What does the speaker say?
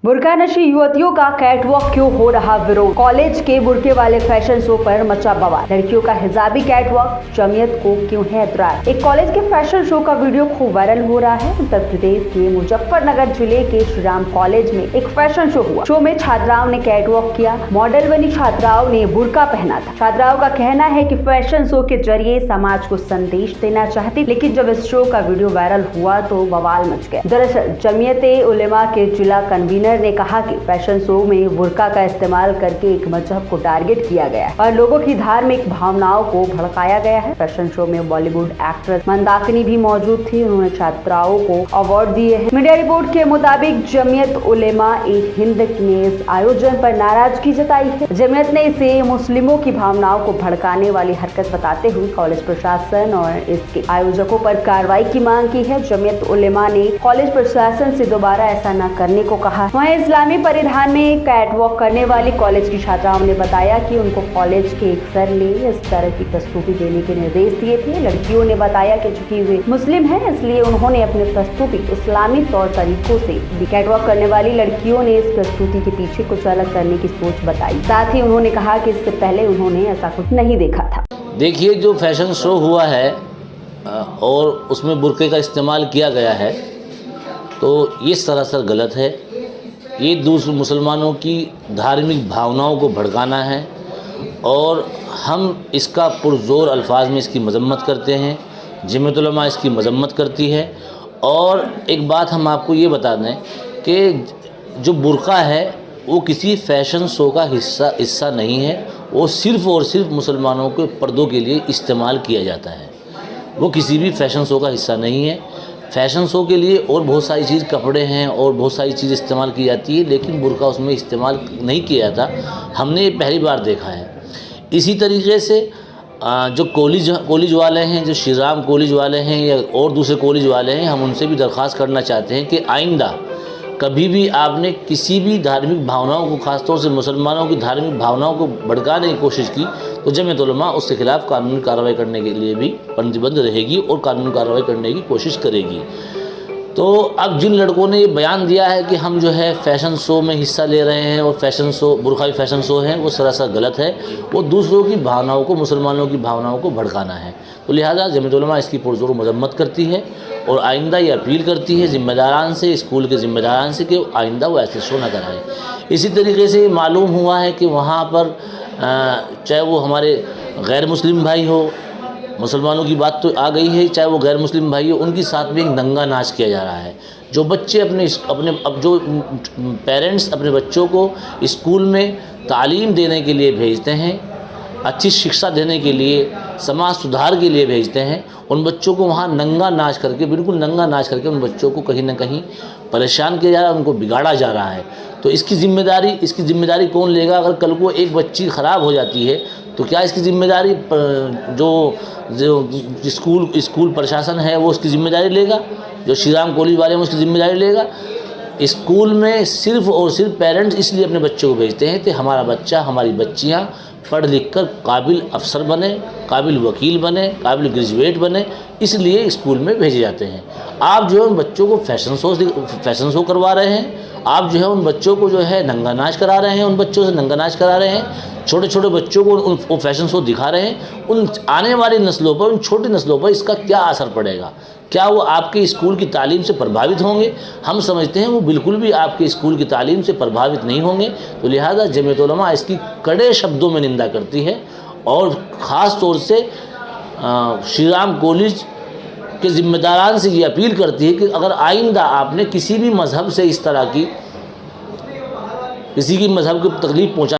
बुर्का नशी युवतियों का कैटवॉक क्यों हो रहा विरोध। कॉलेज के बुर्के वाले फैशन शो पर मचा बवाल। लड़कियों का हिजाबी कैटवॉक, जमीयत को क्यों है एतराज। एक कॉलेज के फैशन शो का वीडियो खूब वायरल हो रहा है। उत्तर प्रदेश के मुजफ्फरनगर जिले के श्री राम कॉलेज में एक फैशन शो हुआ। शो में छात्राओं ने कैटवॉक किया। मॉडल बनी छात्राओं ने बुर्का पहना था। छात्राओं का कहना है कि फैशन शो के जरिए समाज को संदेश देना चाहती, लेकिन जब इस शो का वीडियो वायरल हुआ तो बवाल मच गया। दरअसल जमीयते उलेमा के जिला कन्वीनर ने कहा कि फैशन शो में बुर्का का इस्तेमाल करके एक मजहब को टारगेट किया गया है और लोगों की धार्मिक भावनाओं को भड़काया गया है। फैशन शो में बॉलीवुड एक्ट्रेस मंदाकिनी भी मौजूद थी। उन्होंने छात्राओं को अवार्ड दिए हैं। मीडिया रिपोर्ट के मुताबिक जमीयत उलेमा हिंद ने इस आयोजन पर नाराजगी जताई है। जमीयत ने इसे मुस्लिमों की भावनाओं को भड़काने वाली हरकत बताते हुए कॉलेज प्रशासन और इसके आयोजकों पर कार्रवाई की मांग की है। जमीयत उलेमा ने कॉलेज प्रशासन से दोबारा ऐसा न करने को कहा। वहीं इस्लामी परिधान में कैटवॉक करने वाली कॉलेज की छात्राओं ने बताया कि उनको कॉलेज के एक सर ने इस तरह की प्रस्तुति देने के निर्देश दिए थे। लड़कियों ने बताया कि चूंकि वे मुस्लिम हैं, इसलिए उन्होंने अपनी प्रस्तुति इस्लामी तौर तरीकों से दी। कैटवॉक करने वाली लड़कियों ने इस प्रस्तुति के पीछे कुछ अलग करने की सोच बताई। साथ ही उन्होंने कहा कि इससे पहले उन्होंने ऐसा कुछ नहीं देखा था। देखिए, जो फैशन शो हुआ है और उसमें बुर्के का इस्तेमाल किया गया है, तो ये सरासर गलत है। ये दूसरे मुसलमानों की धार्मिक भावनाओं को भड़काना है और हम इसका पुरजोर अल्फाज में इसकी मजम्मत करते हैं। जमीयत उलमा इसकी मजम्मत करती है। और एक बात हम आपको ये बता दें कि जो बुर्का है वो किसी फैशन शो का हिस्सा नहीं है। वो सिर्फ़ और सिर्फ मुसलमानों के पर्दों के लिए इस्तेमाल किया जाता है। वो किसी भी फैशन शो का हिस्सा नहीं है। फैशन शो के लिए और बहुत सारी चीज़, कपड़े हैं और बहुत सारी चीज़ इस्तेमाल की जाती है, लेकिन बुर्का उसमें इस्तेमाल नहीं किया जाता। हमने ये पहली बार देखा है। इसी तरीके से जो कॉलेज वाले हैं, जो श्री राम कॉलेज वाले हैं या और दूसरे कॉलेज वाले हैं, हम उनसे भी दरख्वास्त करना चाहते हैं कि आइंदा कभी भी आपने किसी भी धार्मिक भावनाओं को, ख़ासतौर से मुसलमानों की धार्मिक भावनाओं को भड़काने की कोशिश की तो जमीयत उलमा उसके खिलाफ़ कानूनी कार्रवाई करने के लिए भी प्रतिबद्ध रहेगी और कानूनी कार्रवाई करने की कोशिश करेगी। तो अब जिन लड़कों ने ये बयान दिया है कि हम जो है फैशन शो में हिस्सा ले रहे हैं और फैशन शो बुर्काई फैशन शो है, वो सरासर गलत है। वो दूसरों की भावनाओं को, मुसलमानों की भावनाओं को भड़काना है। तो लिहाजा जमीयत उलमा इसकी पुरजोर मजम्मत करती है और आइंदा ये अपील करती है ज़िम्मेदारान से, स्कूल के ज़िम्मेदारान से, कि आइंदा वो ऐसे शो न कराएँ। इसी तरीके से मालूम हुआ है कि वहाँ पर चाहे वो हमारे गैर मुस्लिम भाई हो, मुसलमानों की बात तो आ गई है, चाहे वो गैर मुस्लिम भाई हो, उनके साथ भी एक दंगा नाच किया जा रहा है। जो बच्चे अब जो पेरेंट्स अपने बच्चों को स्कूल में तालीम देने के लिए भेजते हैं, अच्छी शिक्षा देने के लिए, समाज सुधार के लिए भेजते हैं, उन बच्चों को वहाँ नंगा नाच करके, बिल्कुल नंगा नाच करके उन बच्चों को कहीं ना कहीं परेशान किया जा रहा है, उनको बिगाड़ा जा रहा है। तो इसकी जिम्मेदारी कौन लेगा? अगर कल को एक बच्ची ख़राब हो जाती है तो क्या इसकी जिम्मेदारी जो स्कूल प्रशासन है वो उसकी ज़िम्मेदारी लेगा? जो श्री राम कॉलेज वाले हैं उसकी ज़िम्मेदारी लेगा? स्कूल में सिर्फ़ और सिर्फ पेरेंट्स इसलिए अपने बच्चों को भेजते हैं कि हमारा बच्चा, हमारी बच्चियाँ पढ़ लिख कर काबिल अफसर बने, काबिल वकील बने, काबिल ग्रेजुएट बने, इसलिए स्कूल में भेजे जाते हैं। आप जो है उन बच्चों को फैशन शो करवा रहे हैं। आप जो है उन बच्चों को जो है नंगा नाच करा रहे हैं, उन बच्चों से नंगा नाच करा रहे हैं। छोटे छोटे बच्चों को वो फैशन शो दिखा रहे हैं। उन आने वाली नस्लों पर, उन छोटी नस्लों पर इसका क्या असर पड़ेगा? क्या वो आपके स्कूल की तालीम से प्रभावित होंगे? हम समझते हैं वो बिल्कुल भी आपके स्कूल की तालीम से प्रभावित नहीं होंगे। तो लिहाजा जमीयत उलमा इसकी कड़े शब्दों में निंदा करती है और ख़ास तौर से श्री राम कॉलेज के ज़िम्मेदारान से ये अपील करती है कि अगर आइंदा आपने किसी भी मज़हब से इस तरह की, किसी की मज़हब को तकलीफ़ पहुँचा